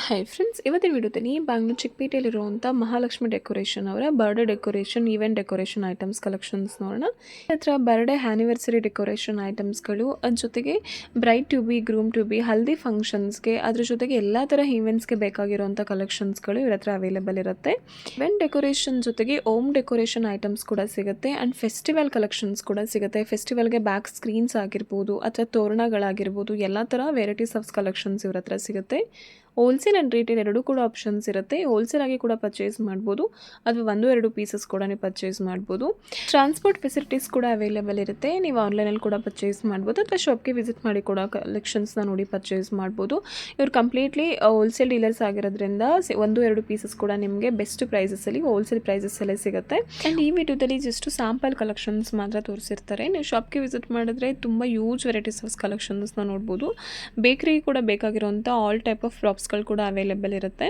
Hi friends, ಇವತ್ತಿನ ವಿಡಿಯೋದಲ್ಲಿ ಬ್ಯಾಂಗ್ಳೂರು ಚಿಕ್ಕಪೇಟೆಯಲ್ಲಿರುವಂಥ ಮಹಾಲಕ್ಷ್ಮಿ ಡೆಕೋರೇಷನ್ ಅವರ birthday decoration event decoration items collections ನೋಡೋಣ. ಹತ್ರ ಬರ್ಡೇ ಆ್ಯನಿವರ್ಸರಿ ಡೆಕೋರೇಷನ್ ಐಟಮ್ಸ್ಗಳು, ಅದ್ರ ಜೊತೆಗೆ bride to be, groom to be, haldi ಫಂಕ್ಷನ್ಸ್ಗೆ, ಅದ್ರ ಜೊತೆಗೆ ಎಲ್ಲ ಥರ ಈವೆಂಟ್ಸ್ಗೆ ಬೇಕಾಗಿರುವಂಥ ಕಲೆಕ್ಷನ್ಸ್ಗಳು ಇವ್ರ ಹತ್ರ ಅವೈಲೇಬಲ್ ಇರುತ್ತೆ. ಇವೆಂಟ್ ಡೆಕೋರೇಷನ್ ಜೊತೆಗೆ ಹೋಮ್ ಡೆಕೋರೇಷನ್ ಐಟಮ್ಸ್ ಕೂಡ ಸಿಗುತ್ತೆ ಆ್ಯಂಡ್ ಫೆಸ್ಟಿವಲ್ ಕಲೆಕ್ಷನ್ಸ್ ಕೂಡ ಸಿಗುತ್ತೆ. ಫೆಸ್ಟಿವಲ್ಗೆ ಬ್ಯಾಕ್ ಸ್ಕ್ರೀನ್ಸ್ ಆಗಿರ್ಬೋದು ಅಥವಾ ತೋರಣಗಳಾಗಿರ್ಬೋದು, ಎಲ್ಲ ಥರ ವೆರೈಟೀಸ್ ಆಫ್ ಕಲೆಕ್ಷನ್ಸ್ ಇವ್ರ ಹತ್ರ ಸಿಗುತ್ತೆ. ಹೋಲ್ಸೇಲ್ ಆ್ಯಂಡ್ ರಿಟೇಲ್ ಎರಡೂ ಕೂಡ ಆಪ್ಷನ್ಸ್ ಇರುತ್ತೆ. ಹೋಲ್ಸೇಲ್ ಆಗಿ ಕೂಡ ಪರ್ಚೇಸ್ ಮಾಡ್ಬೋದು ಅಥವಾ 1-2 ಪೀಸಸ್ ಕೂಡ ನೀವು ಪರ್ಚೇಸ್ ಮಾಡ್ಬೋದು. ಟ್ರಾನ್ಸ್ಪೋರ್ಟ್ ಫೆಸಿಲಿಟೀಸ್ ಕೂಡ ಅವೈಲೇಬಲ್ ಇರುತ್ತೆ. ನೀವು ಆನ್ಲೈನಲ್ಲಿ ಕೂಡ ಪರ್ಚೇಸ್ ಮಾಡ್ಬೋದು ಅಥವಾ ಶಾಪ್ಗೆ ವಿಸಿಟ್ ಮಾಡಿ ಕೂಡ ಕಲೆಕ್ಷನ್ಸ್ನ ನೋಡಿ ಪರ್ಚೇಸ್ ಮಾಡ್ಬೋದು. ಇವ್ರು ಕಂಪ್ಲೀಟ್ಲಿ ಹೋಲ್ಸೇಲ್ ಡೀಲರ್ಸ್ ಆಗಿರೋದ್ರಿಂದ 1-2 ಪೀಸಸ್ ಕೂಡ ನಿಮಗೆ ಬೆಸ್ಟ್ ಪ್ರೈಸಸಲ್ಲಿ ಹೋಲ್ಸೇಲ್ ಪ್ರೈಸಸ್ಸಲ್ಲೇ ಸಿಗುತ್ತೆ. ಆ್ಯಂಡ್ ಈ ವಿಡಿಯೋದಲ್ಲಿ ಜಸ್ಟ್ ಸ್ಯಾಂಪಲ್ ಕಲೆಕ್ಷನ್ಸ್ ಮಾತ್ರ ತೋರಿಸಿರ್ತಾರೆ. ನೀವು ಶಾಪ್ಗೆ ವಿಸಿಟ್ ಮಾಡಿದ್ರೆ ತುಂಬ ಯೂಜ್ ವೆರೈಟೀಸ್ ಆಫ್ ಕಲೆಕ್ಷನ್ಸ್ನ ನೋಡ್ಬೋದು. ಬೇಕ್ರಿಗೆ ಕೂಡ ಬೇಕಾಗಿರುವಂಥ ಆಲ್ ಟೈಪ್ ಆಫ್ ಪ್ರಾಪ್ಸ್ಗಳು ಕೂಡ ಅವೈಲೇಬಲ್ ಇರುತ್ತೆ.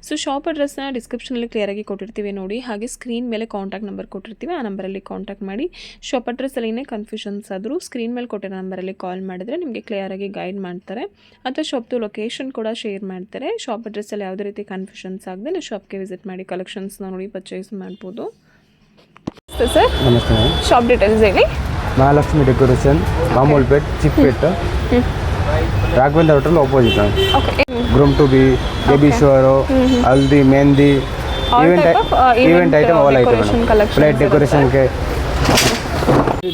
ಸೊ ಶಾಪ್ ಅಡ್ರೆಸ್ನ ಡಿಸ್ಕ್ರಿಪ್ಷನಲ್ಲಿ ಕ್ಲಿಯರಾಗಿ ಕೊಟ್ಟಿರ್ತೀವಿ ನೋಡಿ. ಹಾಗೆ ಸ್ಕ್ರೀನ್ ಮೇಲೆ ಕಾಂಟ್ಯಾಕ್ಟ್ ನಂಬರ್ ಕೊಟ್ಟಿರ್ತೀವಿ, ಆ ನಂಬರಲ್ಲಿ ಕಾಂಟ್ಯಾಕ್ಟ್ ಮಾಡಿ. ಶಾಪ್ ಅಡ್ರೆಸ್ಸಲ್ಲಿನೇ ಕನ್ಫ್ಯೂಷನ್ಸ್ ಆದರೂ ಸ್ಕ್ರೀನ್ ಮೇಲೆ ಕೊಟ್ಟಿರೋ ನಂಬರಲ್ಲಿ ಕಾಲ್ ಮಾಡಿದ್ರೆ ನಿಮಗೆ ಕ್ಲಿಯರಾಗಿ ಗೈಡ್ ಮಾಡ್ತಾರೆ ಅಥವಾ ಶಾಪ್ದು ಲೊಕೇಶನ್ ಕೂಡ ಶೇರ್ ಮಾಡ್ತಾರೆ. ಶಾಪ್ ಅಡ್ರೆಸ್ಸಲ್ಲಿ ಯಾವುದೇ ರೀತಿ ಕನ್ಫ್ಯೂಷನ್ಸ್ ಆಗದೆ ನೀವು ಶಾಪ್ಗೆ ವಿಸಿಟ್ ಮಾಡಿ ಕಲೆಕ್ಷನ್ಸ್ನ ನೋಡಿ ಪರ್ಚೇಸ್ ಮಾಡ್ಬೋದು. ಸರ್ ನಮಸ್ತೆ. ಶಾಪ್ ಡೀಟೇಲ್ಸ್ ಹೇಳಿ. Mahalakshmi decoration, Mamulpet, Chikkapete, Raghavendra hotel opposite. Okay. Groom to be, baby shower, haldi, mehndi, event item all item. Plate ಡೆಕೋರೇಷನ್ಗೆ,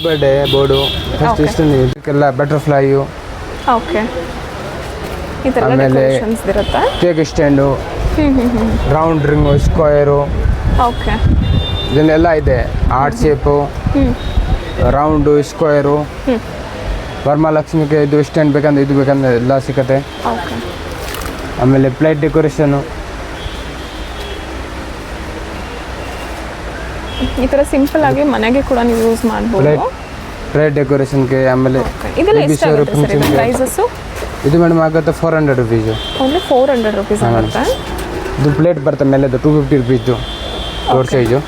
ಬರ್ಡೇ ಬೋರ್ಡು, ಫಸ್ಟ್ ಇದಕ್ಕೆಲ್ಲ ಬಟರ್ಫ್ಲೈಯು, ಓಕೆ, ಆಮೇಲೆ cake stand, round ring, square, okay, ಇದನ್ನೆಲ್ಲ ಇದೆ. ಆರ್ಟ್ ಶೇಪು, ರೌಂಡು, ಸ್ಕ್ವೇರು, ವರಮಹಾಲಕ್ಷ್ಮಿಗೆ ಇದು stand ಬೇಕಂದ್ರೆ ಇದು ಬೇಕಂದ್ರೆ ಎಲ್ಲ ಸಿಗುತ್ತೆ. ಆಮೇಲೆ ಪ್ಲೇಟ್ ಡೆಕೋರೇಷನು, ಈ ಥರ ಸಿಂಪಲ್ ಆಗಿ ಮನೆಗೆ ಕೂಡ ನೀವು ಯೂಸ್ ಮಾಡ್ಬೋದು. ಪ್ಲೇಟ್ ಡೆಕೋರೇಷನ್ಗೆ, ಆಮೇಲೆ ಪ್ರೈಸಸ್ಸು ಇದು ಮೇಡಮ್ ಆಗುತ್ತೆ 400 ರುಪೀಸು. ಓನ್ಲಿ 400 ರುಪೀಸ್ ಆಗುತ್ತೆ. ಇದು ಪ್ಲೇಟ್ ಬರುತ್ತೆ ಮೇಲೆ 250 ರುಪೀಸ್ದು ದೊಡ್ಡ ಸೈಜು.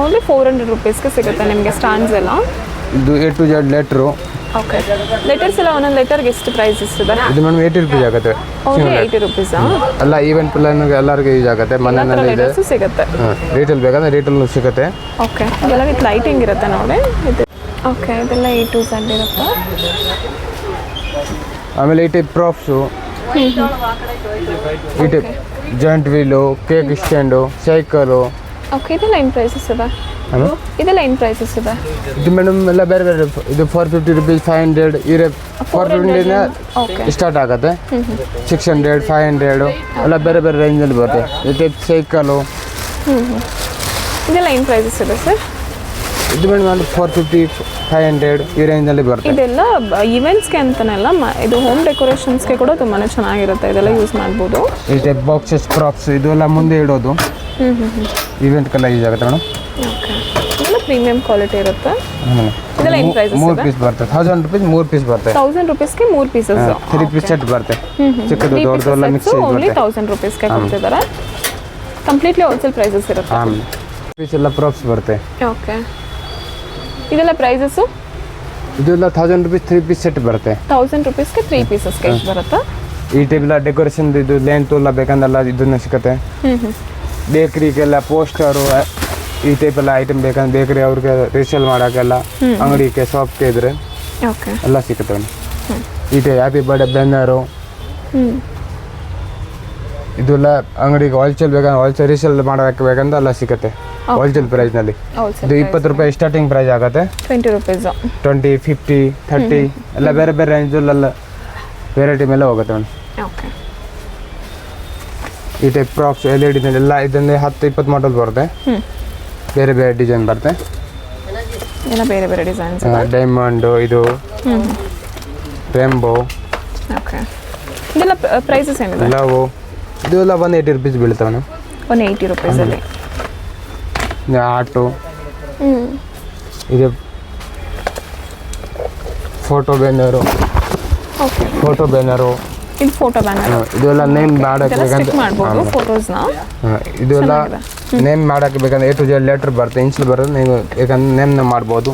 ಓನ್ಲಿ 400 ರುಪೀಸ್ಗೆ ಸಿಗುತ್ತೆ ನಿಮಗೆ ಸ್ಟ್ಯಾಂಡ್ಸ್ ಎಲ್ಲ. ಇದು A to Z letter. Okay. Letters ಎಲ್ಲ ಒಂದೊಂದು ಲೆಟರ್ಗೆ ಎಷ್ಟು ಪ್ರೈಸ್ ಇರ್ತದೆ? ಇದು ಮೇಡಮ್ 80 ರುಪೀಸ್ ಆಗುತ್ತೆ. ಓನ್ಲಿ 80 ರುಪೀಸಾ? ಎಲ್ಲ ಈವೆಂಟ್ ಪ್ಲಾನ್ಗೆ ಎಲ್ಲರಿಗೂ ಯೂಸ್ ಆಗುತ್ತೆ. ಮನೆಯಲ್ಲಿ ಇದೆ, ಸಿಗುತ್ತೆ. ರಿಟೇಲ್ ಬೇಕಂದ್ರೆ ರಿಟೇಲ್ ಸಿಗುತ್ತೆ. ಓಕೆ. ಇದೆಲ್ಲ ವಿತ್ ಲೈಟಿಂಗ್ ಇರುತ್ತೆ ನೋಡಿ. ಇದು ಓಕೆ, ಇದೆಲ್ಲ A to Z ಇರುತ್ತೆ. ಆಮೇಲೆ ಈ ಟೈಪ್ ಪ್ರಾಪ್ಸು, ಈ type joint wheel, cake stand, cycle. Okay. ಇದೆಲ್ಲ ಏನು ಪ್ರೈಸಸ್ ಇದೆ? ಇದೆಲ್ಲ ಏನು ಪ್ರೈಸಸ್ ಇದೆ? ಇದು ಮೇಡಮ್ ಎಲ್ಲ ಬೇರೆ ಬೇರೆ. ಇದು 450 ರುಪೀಸ್, 500, ಈ 450 ಸ್ಟಾರ್ಟ್ ಆಗುತ್ತೆ. 600, 500 ಎಲ್ಲ ಬೇರೆ ಬೇರೆ ರೇಂಜಲ್ಲಿ ಬರುತ್ತೆ. ಈ ಟೈಪ್ ಸೈಕಲು. ಇದೆಲ್ಲ ಏನು ಪ್ರೈಸಸ್ ಇದೆ ಸರ್? ಇದು ಮೇಡಮ್ ಅಲ್ಲಿ 450, 500 ಈ ರೇಂಜಲ್ಲಿ ಬರುತ್ತೆ. ಇದೆಲ್ಲ ಈವೆಂಟ್ಸ್ಗೆ ಅಂತನಲ್ಲ, ಇದು ಹೋಮ್ ಡೆಕೋರೇಷನ್ಸ್ಗೆ ಕೂಡ ತುಂಬಾ ಚೆನ್ನಾಗಿರುತ್ತೆ. ಇದೆಲ್ಲ ಯೂಸ್ ಮಾಡ್ಬೋದು. ಈ ಟೈಪ್ ಬಾಕ್ಸಸ್, ಪ್ರಾಪ್ಸ್ ಇದೆಲ್ಲ ಮುಂದೆ ಇಡೋದು ಈವೆಂಟ್ಗೆಲ್ಲ ಯೂಸ್ ಆಗುತ್ತೆ ಮೇಡಮ್. ಓಕೆ. ಇದೆಲ್ಲ ಪ್ರೀಮಿಯಂ ಕ್ವಾಲಿಟಿ ಇರುತ್ತೆ. ಇದೆಲ್ಲ ಏನು ಪ್ರೈಸಸ್? 3 ಪೀಸ್ ಬರುತ್ತೆ. 1000 ರುಪೀಸ್ 3 ಪೀಸ್ ಬರುತ್ತೆ. 1000 ರುಪೀಸ್ಗೆ 3 ಪೀಸಸ್. 3 ಪೀಸ್ ಸೆಟ್ ಬರುತ್ತೆ. ಚಿಕ್ಕದು ದೊಡ್ಡದು ಎಲ್ಲ ಮಿಕ್ಸ್ ಓನ್ಲಿ 1000 ರುಪೀಸ್ಗೆ ಕೊಡ್ತಿದ್ದಾರೆ. ಕಂಪ್ಲೀಟ್ಲಿ ಹೋಲ್ಸೇಲ್ ಪ್ರೈಸಸ್ ಇರುತ್ತೆ. ಪೀಸ್ ಎಲ್ಲ ಪ್ರಾಪ್ಸ್ ಬರುತ್ತೆ. ಓಕೆ. ಇದೆಲ್ಲ ಪ್ರೈಸಸ್ಸು? ಇದೆಲ್ಲ 1000 ರುಪೀಸ್ 3 ಪೀಸ್ ಸೆಟ್ ಬರುತ್ತೆ. 1000 ರುಪೀಸ್ಗೆ 3 ಪೀಸಸ್ಗೆ ಎಷ್ಟು ಬರುತ್ತೆ? ಈ ಟೈಪ್ ಎಲ್ಲ ಡೆಕೋರೇಷನ್ ಇದು ಲೆಂತ್ ಎಲ್ಲ ಬೇಕಂದೆಲ್ಲ ಇದನ್ನ ಸಿಗುತ್ತೆ. ಬೇಕ್ರಿಗೆಲ್ಲ ಪೋಸ್ಟರು, ಈ ಟೈಪ್ ಎಲ್ಲ ಐಟಮ್ ಬೇಕಂದ್ರೆ ಬೇಕ್ರಿ ಅವ್ರಿಗೆ ರೀಸೇಲ್ ಮಾಡೋಕ್ಕೆಲ್ಲ, ಅಂಗಡಿಗೆ ಶಾಪ್ಗೆ ಇದ್ರೆ ಓಕೆ ಎಲ್ಲ ಸಿಗುತ್ತೆ. ಈ ಟೈಪ್ ಹ್ಯಾಪಿ ಬರ್ಡೇ ಬ್ಯಾನರು, ಇದೆಲ್ಲ ಅಂಗಡಿಗೆ ಹೋಲ್ಸೇಲ್ ಬೇಕಂದ್ರೆ ಹೋಲ್ಸೇಲ್ ರೀಸೇಲ್ ಮಾಡೋಕ್ಕೆ ಬೇಕಂದ್ರೆ ಎಲ್ಲ ಸಿಗುತ್ತೆ ಹೋಲ್ಸೇಲ್ ಪ್ರೈಸ್ನಲ್ಲಿ. ಇದು 20 ರೂಪಾಯಿ ಸ್ಟಾರ್ಟಿಂಗ್ ಪ್ರೈಸ್ ಆಗುತ್ತೆ. 20 ರುಪೀಸ್, 20, 50, 30 ಎಲ್ಲ ಬೇರೆ ಬೇರೆ ರೇಂಜಲ್ಲೆಲ್ಲ ವೆರೈಟಿ ಮೇಲೆ ಹೋಗುತ್ತೆ ಮೇಡಮ್. ಓಕೆ. ಈ ಟೈಪ್ ಪ್ರಾಪ್ಸ್ LED ಎಲ್ಲ ಇದರಲ್ಲಿ 10-20 ಮಾಡೆಲ್ ಬರುತ್ತೆ. ಬೇರೆ ಬೇರೆ ಡಿಸೈನ್ ಬರುತ್ತೆ. ಎಲ್ಲ ಬೇರೆ ಬೇರೆ ಡಿಸೈನ್ಸ್. ಡೈಮಂಡು, ಇದು ರೇಂಬೋ. ಓಕೆ. ಇದೆಲ್ಲ ಪ್ರೈಸಸ್ ಏನಿದೆ? ಲವ್ ಇದೆಲ್ಲ 180 ರುಪೀಸ್ ಬೀಳ್ತವೆ ಮೇಡಮ್. 180 ರುಪೀಸಲ್ಲಿ. ಆಟೋ, ಇದು photo banner. Okay. Photo banner, ಇದು ಫೋಟೋ ಬ್ಯಾನರ್. ಇದೆಲ್ಲ ನೇಮ್ ಮಾಡೋಕ್ಕೆ ಬೇಕಂದ್ರೆ ಮಾಡ್ಬೋದು ಫೋಟೋಸ್ನ. ಇದೆಲ್ಲ ನೇಮ್ ಮಾಡೋಕ್ಕೆ ಬೇಕಂದ್ರೆ A to Z ಲೆಟರ್ ಬರುತ್ತೆ, ಇನ್ಸಿಲ್ ಬರುತ್ತೆ. ನೀವು ಬೇಕಂದ್ರೆ ನೇಮ್ನ ಮಾಡ್ಬೋದು.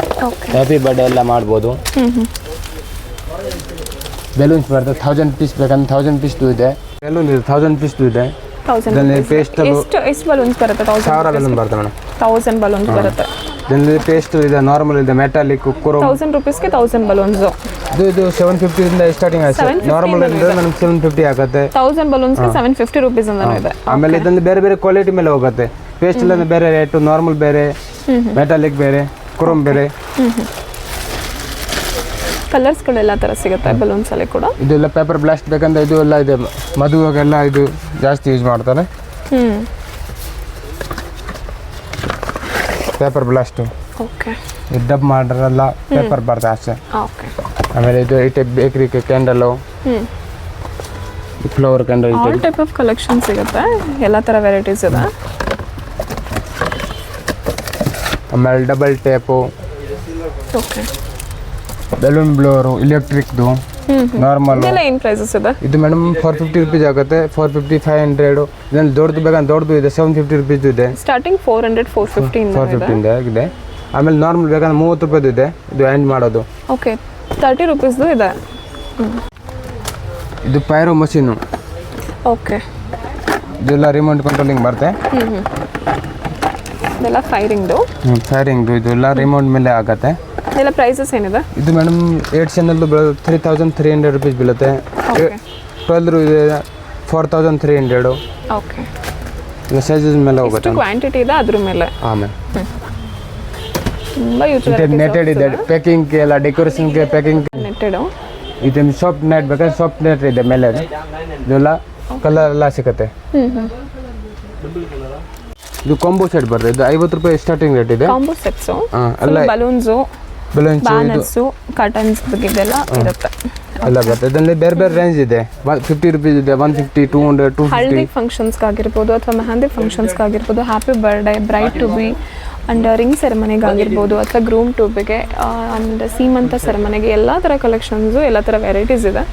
ಹ್ಯಾಪಿ ಬರ್ಡೇ ಎಲ್ಲ ಮಾಡ್ಬೋದು. ಬೆಲೂನ್ಸ್ ಬರ್ತದೆ 1000 ಪೀಸ್ ಬೇಕಂದ್ರೆ 1000 ಪೀಸ್ದು ಇದೆ. ಬೆಲೂನ್ ಇದೆ 1000 ಪೀಸ್ದು ಇದೆ. 1000 ಪೇಸ್ಟ್ ಎಷ್ಟು ಬಲೂನ್ಸ್ ಬರುತ್ತೆ? 1000 ಬೆಲೂನ್ ಬರ್ತದೆ ಮೇಡಮ್. 1000 ಬಲೂನ್ಸ್ ಬರುತ್ತೆ. ಇದರಲ್ಲಿ ಪೇಸ್ಟ್ ಇದೆ, ನಾರ್ಮಲ್ ಇದೆ, ಮೆಟಾಲಿಕ್, ಕುಕ್ಕರು. 1000 ರೂಪೀಸ್ಗೆ 1000 ಬಲೂನ್ಸ್. ಇದು 750 ಇಂದ ಸ್ಟಾರ್ಟಿಂಗ್ ಆಗುತ್ತೆ. ನಾರ್ಮಲ್ ಇದೆ ಮೇಡಮ್ 750 ಆಗುತ್ತೆ. 1000 ಬಲೂನ್ಸ್ಗೆ 750 ರೂಪೀಸ್ ಅಂತಾನೆ ಇದೆ. ಆಮೇಲೆ ಇದೊಂದು ಬೇರೆ ಬೇರೆ ಕ್ವಾಲಿಟಿ ಮೇಲೆ ಹೋಗುತ್ತೆ. ಪೇಸ್ಟ್ ಎಲ್ಲ ಬೇರೆ ರೇಟು, ನಾರ್ಮಲ್ ಬೇರೆ, ಮೆಟಾಲಿಕ್ ಬೇರೆ, ಕ್ರೋಮ್ ಬೇರೆ. ಕಲರ್ಸ್ಗಳು ಎಲ್ಲ ಥರ ಸಿಗುತ್ತೆ ಬಲೂನ್ಸ್ ಅಲ್ಲಿ ಕೂಡ. ಇದೆಲ್ಲ ಪೇಪರ್ ಬ್ಲಾಸ್ಟ್ ಬೇಕಂದ್ರೆ ಇದು ಎಲ್ಲ ಇದೆ. ಮದುವೆಗೆಲ್ಲ ಇದು ಜಾಸ್ತಿ ಯೂಸ್ ಮಾಡ್ತಾರೆ. Paper blast. ಓಕೆ. ಡಬ್ ಮಾಡಿರಲ್ಲ ಪೇಪರ್ ಬರ್ತದೆ ಅಷ್ಟೇ. ಓಕೆ. ಆಮೇಲೆ ಇದು ಈ type bakery candle, flower candle, all type of collection ಸಿಗುತ್ತೆ. ಎಲ್ಲ ಥರ ವೆರೈಟೀಸ್ ಇದೆ. ಆಮೇಲೆ double tape, okay. Balloon blower, ಇಲೆಕ್ಟ್ರಿಕ್ದು, ನಾರ್ಮಲ್. ಇದೆಲ್ಲ ಏನು ಪ್ರೈಸಸ್ ಇದೆ? ಇದು ಮೇಡಮ್ 450 ರೂಪೀಸ್ ಆಗುತ್ತೆ. 450, 500. ಇದನ್ನು ದೊಡ್ಡದು ಬೇಕಂದ್ರೆ ದೊಡ್ಡದು ಇದೆ, 750 ರೂಪೀಸ್ ಇದೆ. ಸ್ಟಾರ್ಟಿಂಗ್ 400, 450 ಇದೆ. ಆಮೇಲೆ ನಾರ್ಮಲ್ ಬೇಕಂದ್ರೆ 30 ರೂಪಾಯಿದು ಇದೆ. ಇದು ಹ್ಯಾಂಡ್ ಮಾಡೋದು. ಓಕೆ. 30 ರೂಪೀಸ್ದು ಇದೆ. ಇದು ಪೈರೋ ಮಷೀನು. ಓಕೆ. ಇದೆಲ್ಲ ರಿಮೋಟ್ ಕಂಟ್ರೋಲಿಂಗ್ ಬರುತ್ತೆ. ಇದೆಲ್ಲ ಫೈರಿಂಗ್ದು. ಫೈರಿಂಗ್ದು ಇದೆಲ್ಲ ರಿಮೋಟ್ ಮೇಲೆ ಆಗುತ್ತೆ. ಇದೆಲ್ಲ ಪ್ರೈಸಸ್ ಏನಿದೆ? ಇದು ಮೇಡಮ್ 8 ಚಾನಲ್ದು 3300 ರೂಪೀಸ್ ಬೀಳುತ್ತೆ. 12 ಇದೆ 4300. ಓಕೆ. ಇದು ಸೈಜಸ್ ಮೇಲೆ ಹೋಗುತ್ತೆ. ಕ್ವಾಂಟಿಟಿ ಇದೆ ಅದ್ರ ಮೇಲೆ. ಆಮೇಲೆ ತುಂಬ ಯೂಸ್ ನೆಟೆಡ್ ಇದೆ. ಪ್ಯಾಕಿಂಗ್ ಎಲ್ಲ ಡೆಕೋರೇಷನ್ಗೆ ಪ್ಯಾಕಿಂಗ್ ನೆಟೆಡ್. ಇದು ಸಾಫ್ಟ್ ನೆಟ್ ಬೇಕಾದ್ರೆ ಸಾಫ್ಟ್ ನೆಟ್ ಇದೆ ಮೇಲೆ. ಇದೆಲ್ಲ ಕಲರ್ ಎಲ್ಲ ಸಿಗುತ್ತೆ. ಇದು ಕಾಂಬೋ ಸೆಟ್ ಬರ್ತದೆ. ಇದು 50 ರೂಪಾಯಿ ಸ್ಟಾರ್ಟಿಂಗ್ ರೇಟ್ ಇದೆ. ಕಾಂಬೋ ಸೆಟ್ಸ್ ಎಲ್ಲ ಬಲೂನ್ಸು, ಬ್ಯಾನರ್ಸು, ಕರ್ಟನ್ಸ್ ಇದೆಲ್ಲ ಇರುತ್ತೆ. ಎಲ್ಲ ಬರ್ತದೆ. ಇದರಲ್ಲಿ ಬೇರೆ ಬೇರೆ ರೇಂಜ್ ಇದೆ. 50 ರೂಪೀಸ್ ಇದೆ, 150, 200, 250. ಹಲ್ದಿ ಫಂಕ್ಷನ್ಸ್ಗಾಗಿರ್ಬೋದು ಅಥವಾ ಮೆಹಂದಿ ಫಂಕ್ಷನ್ಸ್ಗಾಗಿರ್ಬೋದು, happy birthday, bride to be and ring ಸೆರೆಮನಿಗಾಗಿರ್ಬೋದು ಅಥವಾ ಗ್ರೂಮ್ ಟು ಬಿಗೆ ಆ್ಯಂಡ್ ಸೀಮಂತ ಸೆರೆಮನಿಗೆ ಎಲ್ಲ ಥರ ಕಲೆಕ್ಷನ್ಸು, ಎಲ್ಲ ಥರ ವೆರೈಟೀಸ್ ಇದೆ.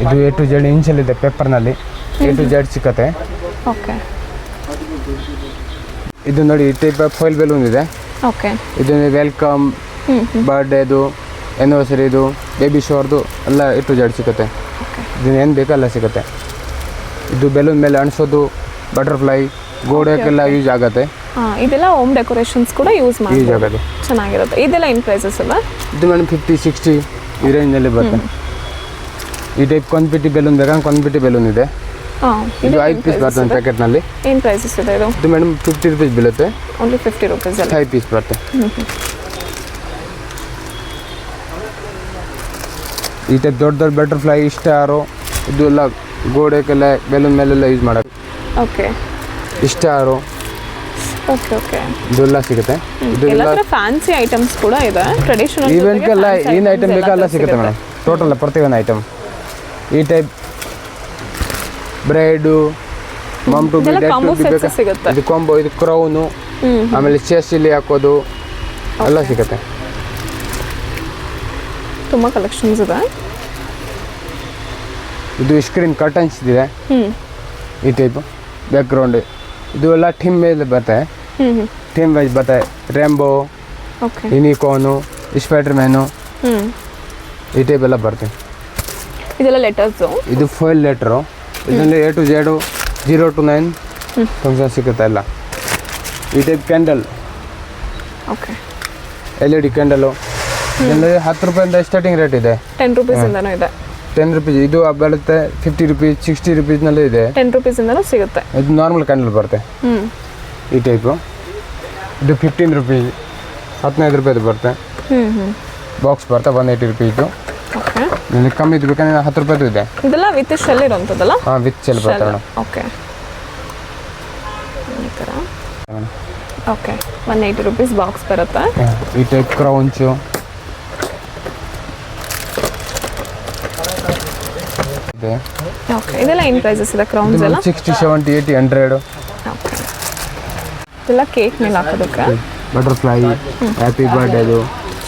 ಇದು A to Z ಇಂಚಲ್ಲಿದೆ ಪೇಪರ್ನಲ್ಲಿ. A to Z ಸಿಕ್ಕತ್ತೆ. ಓಕೆ. ಇದು ನೋಡಿ ಈ ಟೈಪ್ ಆಫ್ ಫಾಯಿಲ್ ಬೆಲೂನ್ ಇದೆ. ಓಕೆ. ಇದು ವೆಲ್ಕಮ್, ಬರ್ಡೇದು, ಆ್ಯನಿವರ್ಸರಿದು, ಬೇಬಿ ಶೋರ್ದು ಎಲ್ಲ A to Z ಸಿಗುತ್ತೆ. ಇದು ಏನು ಬೇಕೋ ಎಲ್ಲ ಸಿಗುತ್ತೆ. ಇದು ಬೆಲೂನ್ ಮೇಲೆ ಅಣಿಸೋದು, ಬಟರ್ಫ್ಲೈ, ಗೋಡೆಗೆಲ್ಲ ಯೂಸ್ ಆಗುತ್ತೆ. ಇದೆಲ್ಲ ಹೋಮ್ ಡೆಕೋರೇಷನ್ಸ್ ಕೂಡ ಯೂಸ್ ಆಗುತ್ತೆ. ಚೆನ್ನಾಗಿರುತ್ತೆ. ಇದೆಲ್ಲ ಏನು ಪ್ರೈಸಸ್ ಅಲ್ಲ? ಇದು ಮೇಡಮ್ 50, 60 ಈ ರೇಂಜಲ್ಲಿ ಬರುತ್ತೆ. ಈ ಟೈಪ್ ಕ್ವಾಂಟಿಟಿ ಬೆಲೂನ್ ಬೇಕಂದ್ರೆ ಕ್ವಾಂಟಿಟಿ ಬೆಲೂನ್ ಇದೆ. ಇದು 5 ಪೀಸ್ ಬರ್ತದೆ ಪ್ಯಾಕೆಟ್ನಲ್ಲಿ. ಏನು ಪ್ರೈಸಸ್ ಇದೆ ಇದು? ಇದು ಮೇಡಮ್ 50 ರೂಪೀಸ್ ಬೀಳುತ್ತೆ. ಓನ್ಲಿ 50 ರೂಪೀಸ್ ಅಲ್ಲಿ 5 ಪೀಸ್ ಬರುತ್ತೆ. ಈ ಟೈಪ್ ದೊಡ್ಡ ದೊಡ್ಡ ಬಟರ್ಫ್ಲೈ, ಸ್ಟಾರು, ಇದು ಎಲ್ಲ ಗೋಡೆಗೆಲ್ಲ ಬೆಲೂನ್ ಮೇಲೆಲ್ಲ ಯೂಸ್ ಮಾಡೋದು. ಓಕೆ. ಸ್ಟಾರು. ಓಕೆ. ಓಕೆ. ಇದೆಲ್ಲ ಸಿಗುತ್ತೆ. ಎಲ್ಲ ಥರ ಫ್ಯಾನ್ಸಿ ಐಟಮ್ಸ್ ಕೂಡ ಇದೆ. ಟ್ರೆಡಿಷನಲ್ ಈವೆಂಟ್ಗೆಲ್ಲ ಏನು ಐಟಮ್ ಬೇಕೋ ಎಲ್ಲ ಸಿಗುತ್ತೆ ಮೇಡಮ್. ಟೋಟಲ್ ಪ್ರತಿಯೊಂದು ಐಟಮ್. ಈ type braid, mum to B, ಸಿಗುತ್ತೆ. ಇದು ಕಾಂಬೋ, ಇದು ಕ್ರೌನು, ಆಮೇಲೆ ಚೆಸ್ಸಲ್ಲಿ ಹಾಕೋದು ಎಲ್ಲ ಸಿಗುತ್ತೆ. ತುಂಬ ಕಲೆಕ್ಷನ್ಸ್ ಇದೆ. ಇದು ಸ್ಕ್ರೀನ್ ಕರ್ಟನ್ಸ್ ಇದೆ. ಈ ಟೈಪ್ ಬ್ಯಾಕ್ಗ್ರೌಂಡ್. ಇದು ಎಲ್ಲ ಥೀಮ್ ಮೇಲೆ ಬರ್ತದೆ. ಥೀಮ್ ವೈಸ್ ಬರ್ತದೆ. ರೇಂಬೋ, ಯೂನಿಕಾರ್ನು, ಸ್ಪೈಡರ್ ಮ್ಯಾನು, ಈ ಟೈಪ್ ಎಲ್ಲ ಬರ್ತದೆ. ಇದೆಲ್ಲ ಲೆಟರ್ಸು. ಇದು ಫಾಯಿಲ್ ಲೆಟರು. ಇದರಲ್ಲಿ A to Z 0 to 9 function ಸಿಗುತ್ತೆ ಎಲ್ಲ. ಈ type candle. Okay. LED candle. ಇದರಲ್ಲಿ 10 ರೂಪಾಯಿಂದ ಸ್ಟಾರ್ಟಿಂಗ್ ರೇಟ್ ಇದೆ. 10 ರೂಪೀಸಿಂದನೂ ಇದೆ. 10 ರೂಪೀಸ್. ಇದು ಬರುತ್ತೆ 50 ರೂಪೀಸ್, 60 ರೂಪೀಸ್ನಲ್ಲಿ ಇದೆ. 10 ರೂಪೀಸಿಂದನೂ ಸಿಗುತ್ತೆ. ಇದು ನಾರ್ಮಲ್ ಕ್ಯಾಂಡಲ್ ಬರುತ್ತೆ. ಈ ಟೈಪು. ಇದು 15 ರೂಪೀಸ್, 15 ರೂಪಾಯಿದು ಬರುತ್ತೆ. ಬಾಕ್ಸ್ ಬರುತ್ತೆ 180 ರೂಪೀಸು. ಓಕೆ. ನಿಮಗೆ ಕಮ್ಮಿ ಇದು ಬೇಕಂದ್ರೆ 10 ರೂಪಾಯಿದು ಇದೆ. ಇದೆಲ್ಲ ವಿತ್ ಶೆಲ್ ಇರೋಂಥದ್ದಲ್ಲ? ಹಾಂ, ವಿತ್ ಶೆಲ್ ಬರುತ್ತೆ ಮೇಡಮ್. ಓಕೆ. ಈ ಥರ. ಓಕೆ. 180 ರೂಪೀಸ್ ಬಾಕ್ಸ್ ಬರುತ್ತೆ. ಈ ಟೈಪ್ ಕ್ರೌನ್ಸು. ಇದೆ. ಓಕೆ. ಇದೆಲ್ಲ ಏನು ಪ್ರೈಸಸ್ ಇದೆ ಕ್ರೌನ್ಸ್ ಎಲ್ಲ? 60, 70, 80, 100. ಓಕೆ. ಇದೆಲ್ಲ ಕೇಕ್ ಮೇಲೆ ಹಾಕೋದಕ್ಕೆ. ಬಟರ್ಫ್ಲೈ, ಹ್ಯಾಪಿ ಬರ್ಡೇದು,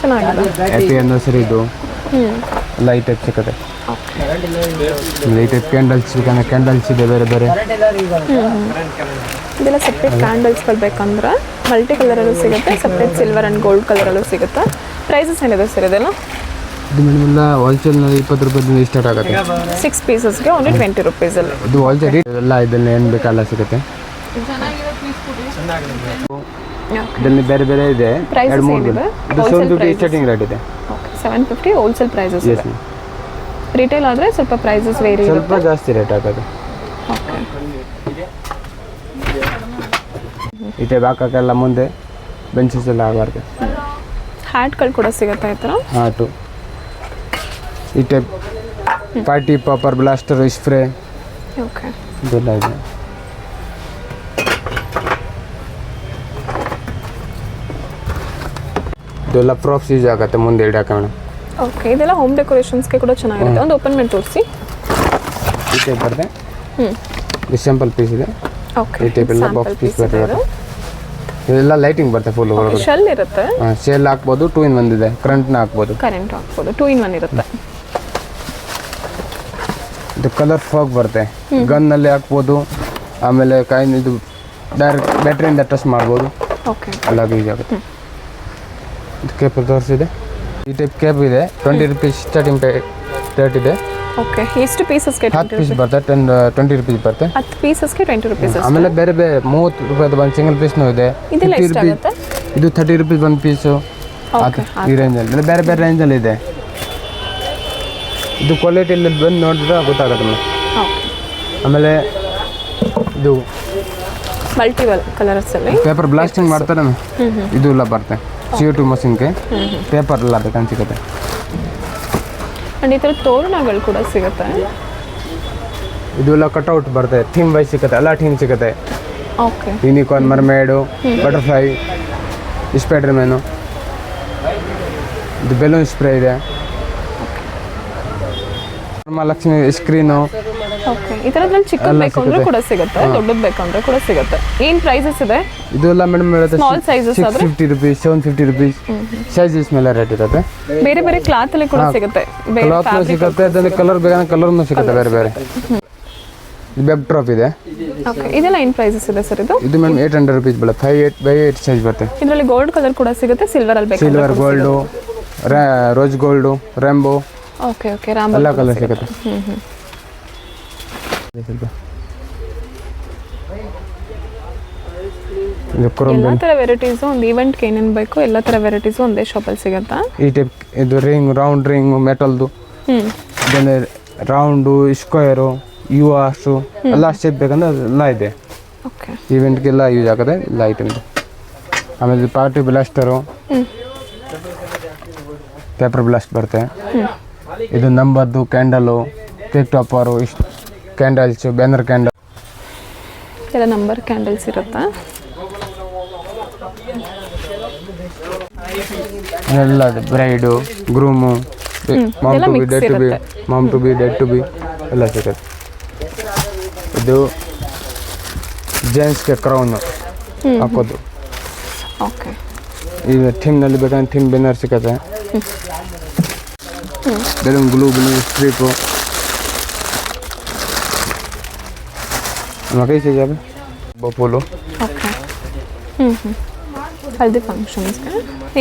ಚೆನ್ನಾಗಿದೆ. ಹ್ಯಾಪಿ ಆ್ಯನಿವರ್ಸರಿದು ಎಲ್ಲ ಈ ಟೈಪ್ ಸಿಗುತ್ತೆ. ಈ ಟೈಪ್ ಕ್ಯಾಂಡಲ್ಸ್ ಬೇಕಂದ್ರೆ ಕ್ಯಾಂಡಲ್ಸ್ ಇದೆ ಬೇರೆ ಬೇರೆ. ಇದೆಲ್ಲ ಸಪ್ರೇಟ್ ಕ್ಯಾಂಡಲ್ಸ್ಗಳು ಬೇಕಂದ್ರೆ ಮಲ್ಟಿ ಕಲರಲ್ಲೂ ಸಿಗುತ್ತೆ, ಸಪ್ರೇಟ್ ಸಿಲ್ವರ್ ಆ್ಯಂಡ್ ಗೋಲ್ಡ್ ಕಲರಲ್ಲೂ ಸಿಗುತ್ತೆ. ಪ್ರೈಸಸ್ ಏನಿದೆ ಸರ್ ಇದೆಲ್ಲ? ಇದು ಮೇಡಮ್ ಎಲ್ಲ ಹೋಲ್ಸೇಲ್ನಲ್ಲಿ 20 ರೂಪಾಯಿಂದ ಸ್ಟಾರ್ಟ್ ಆಗುತ್ತೆ. 6 ಪೀಸಸ್ಗೆ ಓನ್ಲಿ 20 ರೂಪೀಸಲ್ಲಿ. ಇದು ಹೋಲ್ಸೇಲ್ ಎಲ್ಲ ಇದರಲ್ಲಿ ಏನು ಬೇಕಲ್ಲ ಸಿಗುತ್ತೆ. ಇದರಲ್ಲಿ ಬೇರೆ ಬೇರೆ ಇದೆ. ಪ್ರೈಸಸ್ ಇದು ಏನಿದೆ? 750 ಸ್ಟಾರ್ಟಿಂಗ್ ರೇಟ್ ಇದೆ. ಓಕೆ 750 ಹೋಲ್ಸೇಲ್ ಪ್ರೈಸಸ್ ಇದೆ. Yes. ರಿಟೇಲ್ ಆದರೆ ಸ್ವಲ್ಪ ಪ್ರೈಸಸ್ ವೇರಿ ಸ್ವಲ್ಪ ಇರುತ್ತೆ. ಜಾಸ್ತಿ ರೇಟ್ ಆಗೋದು. ಓಕೆ ಈ ಟೈಪ್ ಹಾಕೋಕ್ಕೆಲ್ಲ ಮುಂದೆ ಬೆಂಚಸ್ ಎಲ್ಲ ಆಗಬಾರ್ದು. ಹ್ಯಾಟ್ಗಳು ಕೂಡ ಸಿಗುತ್ತೆ ಈ ಥರ. ಹಾಟು ಈ type party pauper blaster spray okay ಇದೆಲ್ಲ ಇದೆ. ಇದೆಲ್ಲ ಪ್ರಾಪ್ಸ್ ಯೂಸ್ ಆಗುತ್ತೆ ಮುಂದೆ ಇಡಕ್ಕೆ ಮೇಡಮ್. ಓಕೆ ಇದೆಲ್ಲ ಹೋಮ್ ಡೆಕೋರೇಷನ್ಸ್ಗೆ ಕೂಡ ಚೆನ್ನಾಗಿರುತ್ತೆ. ಒಂದು ಓಪನ್ ಮಾಡಿ ತೋರಿಸಿ. ಈ ಟೈಪ್ ಬರುತ್ತೆ. ಹ್ಞೂ ಇದು ಸಿಂಪಲ್ ಪೀಸ್ ಇದೆ. ಓಕೆ ಈ ಟೈಪ್ ಎಲ್ಲ ಬಾಕ್ಸ್ ಪೀಸ್ ಬರ್ತದೆ. ಇದೆಲ್ಲ ಲೈಟಿಂಗ್ ಬರುತ್ತೆ ಫುಲ್ ಒಳಗಡೆ. ಶೆಲ್ ಇರುತ್ತೆ. ಶೆಲ್ ಹಾಕ್ಬೋದು. 2 in 1 ಇದೆ. ಕರೆಂಟ್ನ ಹಾಕ್ಬೋದು. ಕರೆಂಟ್ ಹಾಕ್ಬೋದು. 2 in 1 ಇರುತ್ತೆ. ಇದು ಕಲರ್ ಫಾಗ್ ಬರುತ್ತೆ. ಗನ್ನಲ್ಲಿ ಹಾಕ್ಬೋದು. ಆಮೇಲೆ ಇದು ಡೈರೆಕ್ಟ್ ಬ್ಯಾಟ್ರಿಯಿಂದ ಟಚ್ ಮಾಡ್ಬೋದು. ಓಕೆ ಎಲ್ಲ ಯೂಸ್ ಆಗುತ್ತೆ. ಇದು ಕೇಪ್ ತೋರಿಸಿದೆ. ಈ ಟೈಪ್ ಕೇಪ್ ಇದೆ. 20 ರೂಪೀಸ್ ಸ್ಟಾರ್ಟಿಂಗ್ ರೇಟ್ ಇದೆ. ಓಕೆ ಎಷ್ಟು ಪೀಸಸ್ಗೆ? 10 ಪೀಸ್ ಬರುತ್ತೆ. 20 ರೂಪೀಸ್ ಬರುತ್ತೆ. 10 ಪೀಸಸ್ಗೆ 20 ರೂಪೀಸ್. ಆಮೇಲೆ ಬೇರೆ ಬೇರೆ 30 ರೂಪಾಯಿದು ಒಂದು ಸಿಂಗಲ್ ಪೀಸ್ನೂ ಇದೆ. ಇದೆಲ್ಲ 50 ರೂಪೀಸ್. ಎಷ್ಟಾಗುತ್ತೆ? ಇದು 30 ರೂಪೀಸ್ ಒಂದು ಪೀಸು. ಓಕೆ ಈ ರೇಂಜಲ್ಲಿ ಬೇರೆ ಬೇರೆ ರೇಂಜಲ್ಲಿ ಇದೆ. ಇದು ಕ್ವಾಲಿಟಿಯಲ್ಲಿ ಬಂದು ನೋಡಿದ್ರೆ ಗೊತ್ತಾಗುತ್ತೆ ನಮಗೆ. ಓಕೆ ಆಮೇಲೆ ಇದು ಮಲ್ಟಿವಲ್ ಕಲರ್ಸಲ್ಲಿ ಪೇಪರ್ ಬ್ಲಾಸ್ಟಿಂಗ್ ಮಾಡ್ತಾರೆ. ಇದು ಎಲ್ಲ ಬರುತ್ತೆ. CO2 ಮಷಿನ್ಗೆ ಪೇಪರ್ ಎಲ್ಲ ಬೇಕಂತ ಸಿಗುತ್ತೆ. ಆ್ಯಂಡ್ ಈ ಥರ ತೋರಣಗಳು ಕೂಡ ಸಿಗುತ್ತೆ. ಇದು ಎಲ್ಲ ಕಟ್ಔಟ್ ಬರುತ್ತೆ. ಥೀಮ್ ವೈಸ್ ಸಿಗುತ್ತೆ. ಎಲ್ಲ ಥೀಮ್ ಸಿಗುತ್ತೆ. Okay unicorn, mermaid, butterfly, Spiderman. ಇದು ಬೆಲೂನ್ ಸ್ಪ್ರೇ ಇದೆ. ಲಕ್ಷ್ಮಿ ಸ್ಕ್ರೀನು. ಓಕೆ ಈ ಥರದ್ರಲ್ಲಿ ಚಿಕ್ಕದು ಬೇಕು ಅಂದ್ರೆ ಕೂಡ ಸಿಗುತ್ತೆ. ದೊಡ್ಡದು ಬೇಕು ಅಂದ್ರೆ ಕೂಡ ಸಿಗುತ್ತೆ. ಏನು ಪ್ರೈಸಸ್ ಇದೆ? ಇದು ಎಲ್ಲ ಮೇಡಮ್ ಹೇಳುತ್ತೆ ಸ್ಮಾಲ್ ಸೈಜಸ್ ಆದರೆ 650 ರೂಪೀಸ್, 750 ರೂಪೀಸ್ ಸೈಜಸ್ ಮೇಲೆ ರೇಟ್ ಇರುತ್ತೆ. ಬೇರೆ ಬೇರೆ ಕ್ಲಾತ್ ಅಲ್ಲಿ ಕೂಡ ಸಿಗುತ್ತೆ. ಬೇರೆ ಕ್ಲಾತ್ನು ಸಿಗುತ್ತೆ. ಅದರಲ್ಲಿ ಕಲರ್ ಬೇಕಾದ್ರೆ ಕಲರ್ನು ಸಿಗುತ್ತೆ ಬೇರೆ ಬೇರೆ. ಇದು ವೆಬ್ ಡ್ರಾಪ್ ಇದೆ. ಓಕೆ ಇದೆಲ್ಲ ಏನು ಪ್ರೈಸಸ್ ಇದೆ ಸರ್ ಇದು? ಇದು ಮೇಡಮ್ 800 ರೂಪೀಸ್ ಬರುತ್ತೆ. 5/8 ಸೈಜ್ ಬರುತ್ತೆ. ಇದರಲ್ಲಿ ಗೋಲ್ಡ್ ಕಲರ್ ಕೂಡ ಸಿಗುತ್ತೆ. ಸಿಲ್ವರ್ ಅಲ್ಲಿ ಬೇಕು. Silver, gold, rose gold, rainbow okay okay rainbow ಎಲ್ಲ ಕಲರ್ ಸಿಗುತ್ತೆ. ಇದು ಕ್ರೋಮ್ ಎಲ್ಲ ಥರ ವೆರೈಟೀಸು ಒಂದು ಈವೆಂಟ್ಗೆ ಏನೇನು ಬೇಕು ಎಲ್ಲ ಥರ ವೆರೈಟೀಸು ಒಂದೇ ಶಾಪಲ್ಲಿ ಸಿಗುತ್ತಾ? ಈ ಟೈಪ್ ಇದು ರಿಂಗ್, ರೌಂಡ್ ರಿಂಗ್ ಮೆಟಲ್ದು. ಇದನ್ನು ರೌಂಡು, ಸ್ಕ್ವೇರು, ಯು ಆರ್ಸು ಎಲ್ಲ ಶೇಪ್ ಬೇಕಂದ್ರೆ ಎಲ್ಲ ಇದೆ. ಓಕೆ ಈವೆಂಟ್ಗೆಲ್ಲ ಯೂಸ್ ಆಗುತ್ತೆ ಎಲ್ಲ ಐಟಮ್ ಇದೆ. ಆಮೇಲೆ ಪಾರ್ಟಿ ಬ್ಲಾಸ್ಟರು, ಪೇಪರ್ ಬ್ಲಾಸ್ಟ್ ಬರುತ್ತೆ. ಇದು ನಂಬರ್ದು candle, cake topper, candles, banner candle ಎಲ್ಲ ನಂಬರ್ ಕ್ಯಾಂಡಲ್ಸ್ ಇರುತ್ತಾ? ಎಲ್ಲ bride, groom, mom to be, dad to be, mom to be, dad to be ಎಲ್ಲ ಸಿಗುತ್ತೆ. ಇದು ಜೆಂಟ್ಸ್ಗೆ ಕ್ರೌನು ಹಾಕೋದು. ಓಕೆ ಈಗ ಥೀಮ್ನಲ್ಲಿ ಬೇಕಂದ್ರೆ ಥೀಮ್ ಬ್ಯಾನರ್ ಸಿಗುತ್ತೆ. ಬೆಲೂನ್, ಗ್ಲೂ, ಸ್ಟ್ರಿಪು ಮಗೈ ಸಿಗವೆ ಬಪೋಲು. ಓಕೆ ಹಲ್ದಿ ಫಂಕ್ಷನ್ಸ್ಗೆ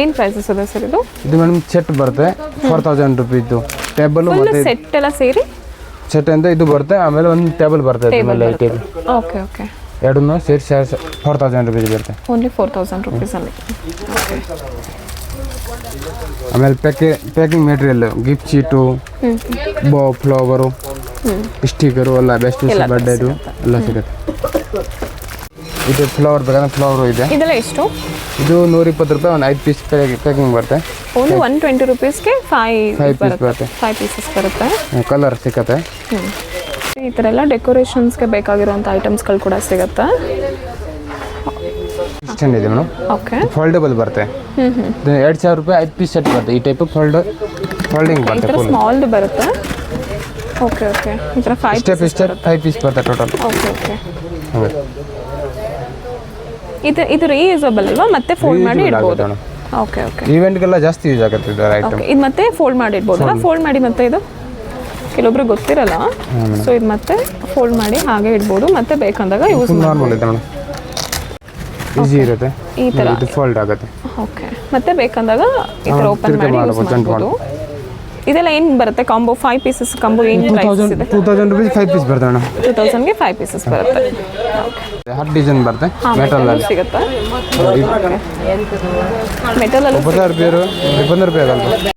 ಏನು ಪ್ರೈಸಸ್ ಇದೆ ಸರ್ ಇದು? ಇದು ಮೇಡಮ್ ಸೆಟ್ ಬರುತ್ತೆ 4000 ರೂಪೀಸ್ದು. ಟೇಬಲ್ ಮತ್ತೆ ಸೆಟ್ ಎಲ್ಲ ಸೇರಿ ಸೆಟ್ ಅಂತ ಇದು ಬರುತ್ತೆ. ಆಮೇಲೆ ಒಂದು ಟೇಬಲ್ ಬರುತ್ತೆ. ಓಕೆ ಓಕೆ ಎರಡನ್ನೂ ಸೇರಿ 4000 ರೂಪೀಸ್ ಬರುತ್ತೆ. ಓನ್ಲಿ 4000 ರೂಪೀಸಲ್ಲಿ. ಓಕೆ ಆಮೇಲೆ packing material, gift sheet, flower, sticker ಎಲ್ಲ ಬೆಸ್ಟ್ ಬರ್ಡೇದು ಎಲ್ಲ ಸಿಗುತ್ತೆ. ಇದು ಫ್ಲವರ್ ಬೇಕಾದ್ರೆ ಫ್ಲವರು ಇದೆ. ಇದೆಲ್ಲ ಎಷ್ಟು? ಇದು 120 ರೂಪಾಯಿ. ಒಂದು 5 ಪೀಸ್ ಪ್ಯಾಕಿಂಗ್ ಬರುತ್ತೆ. ಓನ್ಲಿ 120 ರೂಪೀಸ್ಗೆ 5 ಪೀಸ್ ಬರುತ್ತೆ. 5 ಪೀಸಸ್ ಬರುತ್ತೆ. ಕಲರ್ ಸಿಗುತ್ತೆ. ಈ ಥರ ಎಲ್ಲ ಡೆಕೋರೇಷನ್ಸ್ಗೆ ಬೇಕಾಗಿರುವಂಥ ಐಟಮ್ಸ್ಗಳು ಕೂಡ ಸಿಗುತ್ತೆ. ಇಷ್ಟೊಂದು ಇದೆ ಮೇಡಮ್. ಓಕೆ ಫೋಲ್ಡಬಲ್ ಬರುತ್ತೆ. 2000 ರೂಪಾಯಿ 5 ಪೀಸ್ ಸೆಟ್ ಬರುತ್ತೆ. ಈ ಟೈಪ್ ಫೋಲ್ಡಿಂಗ್ ಈ ಬರುತ್ತೆ. ಥರ ಸ್ಮಾಲ್ದು ಬರುತ್ತೆ. ಓಕೆ ಓಕೆ ಈ ಥರ 5 ಸ್ಟೆಪ್ 5 ಪೀಸ್ ಬರುತ್ತೆ ಟೋಟಲ್. ಓಕೆ ಓಕೆ ಇದು ರೀಯೂಸಬಲ್ ಅಲ್ವಾ? ಮತ್ತೆ ಫೋಲ್ಡ್ ಮಾಡಿ ಇಡ್ಬೋದು. ಓಕೆ ಓಕೆ ಈವೆಂಟ್ಗೆಲ್ಲ ಜಾಸ್ತಿ ಯೂಸ್ ಆಗುತ್ತೆ ಇದು ಐಟಮ್. ಇದು ಮತ್ತೆ ಫೋಲ್ಡ್ ಮಾಡಿ ಇಡ್ಬೋದಲ್ಲ? ಫೋಲ್ಡ್ ಮಾಡಿ ಮತ್ತೆ ಇದು ಕೆಲವೊಬ್ರಿಗೆ ಗೊತ್ತಿರಲ್ಲ. ಸೊ ಇದು ಮತ್ತೆ ಫೋಲ್ಡ್ ಮಾಡಿ ಹಾಗೆ ಇಡ್ಬೋದು. ಮತ್ತೆ ಬೇಕಂದಾಗ ಯೂಸ್ ನಾರ್ಮಲ್ ಇದೆ ಮೇಡಮ್. ಈಸಿ ಇರುತ್ತೆ. ಈ ಥರ ಇದು ಫೋಲ್ಡ್ ಆಗುತ್ತೆ. ಓಕೆ ಮತ್ತೆ ಬೇಕಂದಾಗ ಈ ಥರ ಓಪನ್ ಮಾಡಿ ಯೂಸ್ ಮಾಡ್ಬೋದು. ಇದೆಲ್ಲ ಏನು ಬರುತ್ತೆ ಕಾಂಬೋ 5 ಪೀಸಸ್ ಕಾಂಬೋ ಏನು ಪ್ರೈಸ್ ಇದೆ? 2000 rupees 5 ಪೀಸ್ ಬರ್ತದೆ ಮೇಡಮ್. 2000ಗೆ 5 ಪೀಸಸ್ ಬರುತ್ತೆ. ಹಾರ್ಟ್ ಡಿಸೈನ್ ಬರುತ್ತೆ ಮೆಟಲ್ ಅಲ್ಲಿ ಸಿಗುತ್ತಾ? ಮೆಟಲ್ ಅಲ್ಲೂ 50 ರೂಪಾಯಿ ಆಗಲ್ಲ.